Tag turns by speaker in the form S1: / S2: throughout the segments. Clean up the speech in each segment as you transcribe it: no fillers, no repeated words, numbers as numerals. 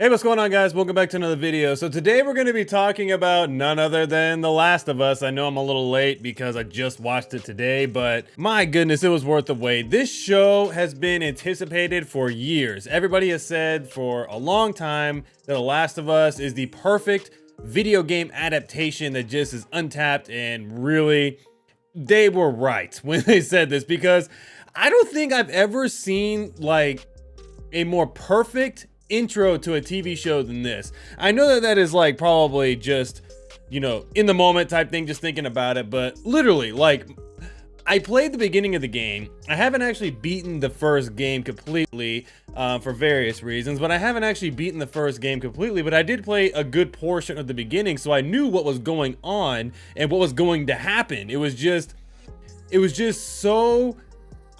S1: Hey, what's going on, guys? Welcome back to another video. So today we're going to be talking about none other than The Last of Us. I know I'm a little late because I just watched it today, but my goodness, it was worth the wait. This show has been anticipated for years. Everybody has said for a long time that The Last of Us is the perfect video game adaptation that just is untapped, and really, they were right when they said this, because I don't think I've ever seen like a more perfect intro to a TV show than this. I know that is like probably just, you know, in the moment type thing, just thinking about it, but literally, like, I played the beginning of the game. I haven't actually beaten the first game completely for various reasons, but I haven't actually beaten the first game completely, but I did play a good portion of the beginning, so I knew what was going on and what was going to happen. It was just so,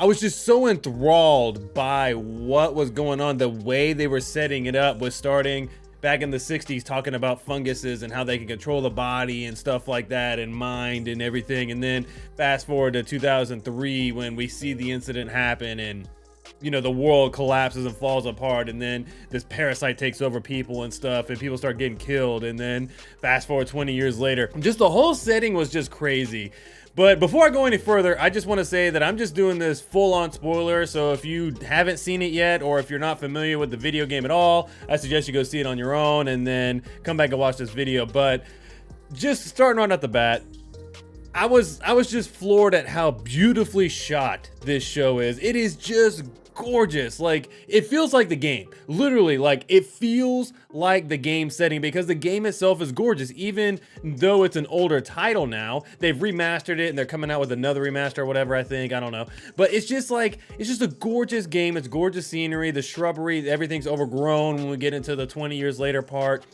S1: I was just so enthralled by what was going on. The way they were setting it up was starting back in the 60s, talking about funguses and how they can control the body and stuff like that, and mind and everything. And then fast forward to 2003 when we see the incident happen, and you know, the world collapses and falls apart, and then this parasite takes over people and stuff, and people start getting killed. And then fast forward 20 years later, just the whole setting was just crazy. But before I go any further, I just want to say that I'm just doing this full-on spoiler, so if you haven't seen it yet, or if you're not familiar with the video game at all, I suggest you go see it on your own and then come back and watch this video. But just starting right at the bat, I was just floored at how beautifully shot this show is. It is just gorgeous. Like, it feels like the game. Literally, like, it feels like the game setting, because the game itself is gorgeous. Even though it's an older title now, they've remastered it and they're coming out with another remaster or whatever, I think. I don't know. But it's just like, it's just a gorgeous game. It's gorgeous scenery. The shrubbery, everything's overgrown when we get into the 20 years later part.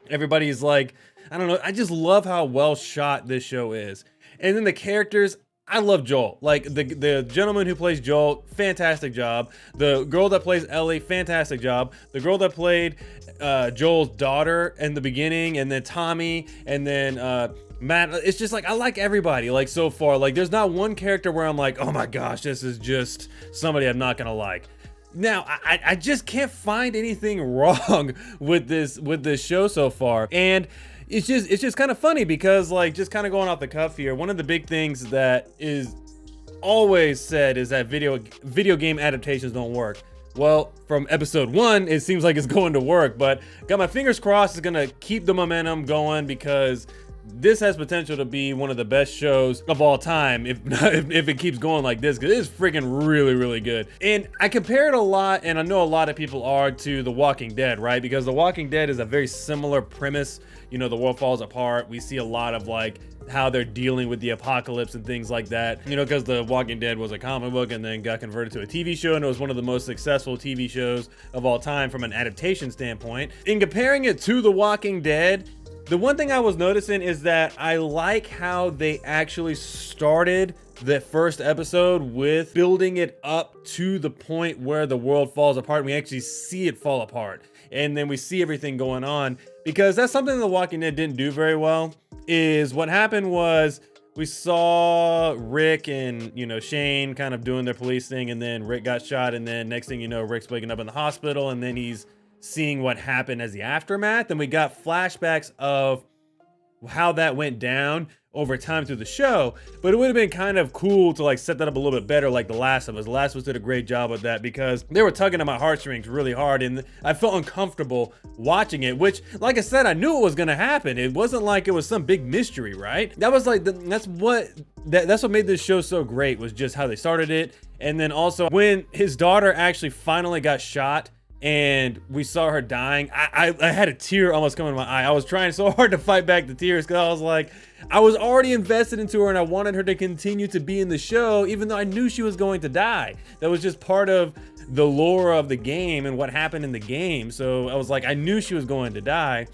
S1: Everybody's like, I don't know. I just love how well shot this show is. And then the characters, I love Joel. Like, the gentleman who plays Joel, fantastic job. The girl that plays Ellie, fantastic job. The girl that played Joel's daughter in the beginning, and then Tommy, and then Matt. It's just like, I like everybody, like, so far. Like, there's not one character where I'm like, oh my gosh, this is just somebody I'm not gonna like. Now, I just can't find anything wrong with this show so far. And it's just kind of funny because, like, just kind of going off the cuff here, one of the big things that is always said is that video game adaptations don't work. Well, from episode 1, it seems like it's going to work, but got my fingers crossed it's gonna keep the momentum going, because this has potential to be one of the best shows of all time if it keeps going like this, because it is freaking really good. And I compare it a lot, and I know a lot of people are, to The Walking Dead, right? Because The Walking Dead is a very similar premise. You know, the world falls apart. We see a lot of like how they're dealing with the apocalypse and things like that, you know, because The Walking Dead was a comic book and then got converted to a TV show, and it was one of the most successful TV shows of all time from an adaptation standpoint. In comparing it to The Walking Dead, the one thing I was noticing is that I like how they actually started the first episode with building it up to the point where the world falls apart, and we actually see it fall apart, and then we see everything going on, because that's something The Walking Dead didn't do very well. Is what happened was, we saw Rick and, you know, Shane kind of doing their police thing, and then Rick got shot, and then next thing you know, Rick's waking up in the hospital, and then he's seeing what happened as the aftermath. And we got flashbacks of how that went down over time through the show. But it would have been kind of cool to like set that up a little bit better, like The Last of Us. The Last of Us did a great job with that, because they were tugging at my heartstrings really hard, and I felt uncomfortable watching it, which, like I said, I knew it was gonna happen. It wasn't like it was some big mystery, right? That was like, that's what made this show so great, was just how they started it. And then also when his daughter actually finally got shot and we saw her dying, I had a tear almost come in my eye. I was trying so hard to fight back the tears, because I was like, I was already invested into her, and I wanted her to continue to be in the show, even though I knew she was going to die. That was just part of the lore of the game and what happened in the game. So I was like, I knew she was going to die,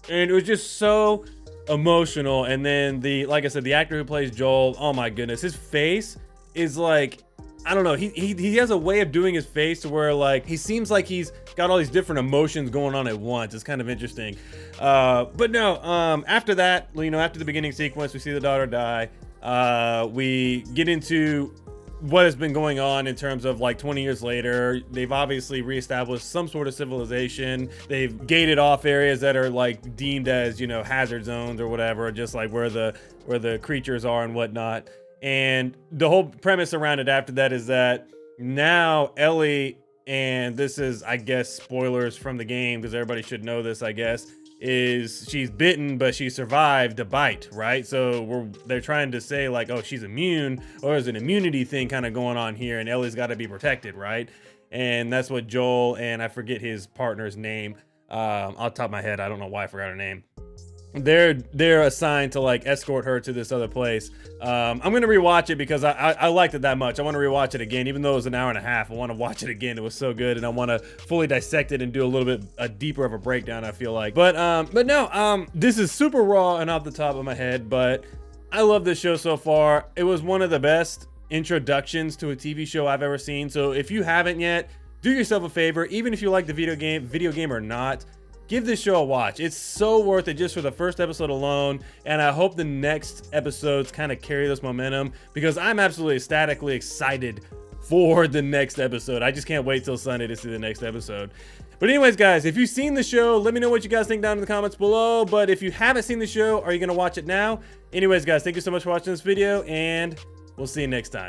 S1: and it was just so emotional. And then like I said, the actor who plays Joel, oh my goodness, his face is like, I don't know, he has a way of doing his face to where, like, he seems like he's got all these different emotions going on at once. It's kind of interesting. But no, after that, you know, after the beginning sequence, we see the daughter die. We get into what has been going on in terms of like 20 years later. They've obviously reestablished some sort of civilization. They've gated off areas that are like deemed as, you know, hazard zones or whatever, just like where the creatures are and whatnot. And the whole premise around it after that is that now Ellie, and this is, I guess, spoilers from the game because everybody should know this, I guess, is she's bitten, but she survived a bite, right? So they're trying to say like, oh, she's immune, or there's an immunity thing kind of going on here, and Ellie's got to be protected, right? And that's what Joel, and I forget his partner's name, off the top of my head, I don't know why I forgot her name. They're assigned to like escort her to this other place. I'm gonna rewatch it because I liked it that much. I want to rewatch it again, even though it was an hour and a half. I want to watch it again. It was so good, and I want to fully dissect it and do a little bit deeper of a breakdown, I feel like. But no, this is super raw and off the top of my head, but I love this show so far. It was one of the best introductions to a TV show I've ever seen. So if you haven't yet, do yourself a favor, even if you like the video game or not. Give this show a watch. It's so worth it just for the first episode alone, and I hope the next episodes kind of carry this momentum because I'm absolutely ecstatically excited for the next episode. I just can't wait till Sunday to see the next episode. But anyways, guys, if you've seen the show, let me know what you guys think down in the comments below. But if you haven't seen the show, are you going to watch it now? Anyways, guys, thank you so much for watching this video, and we'll see you next time.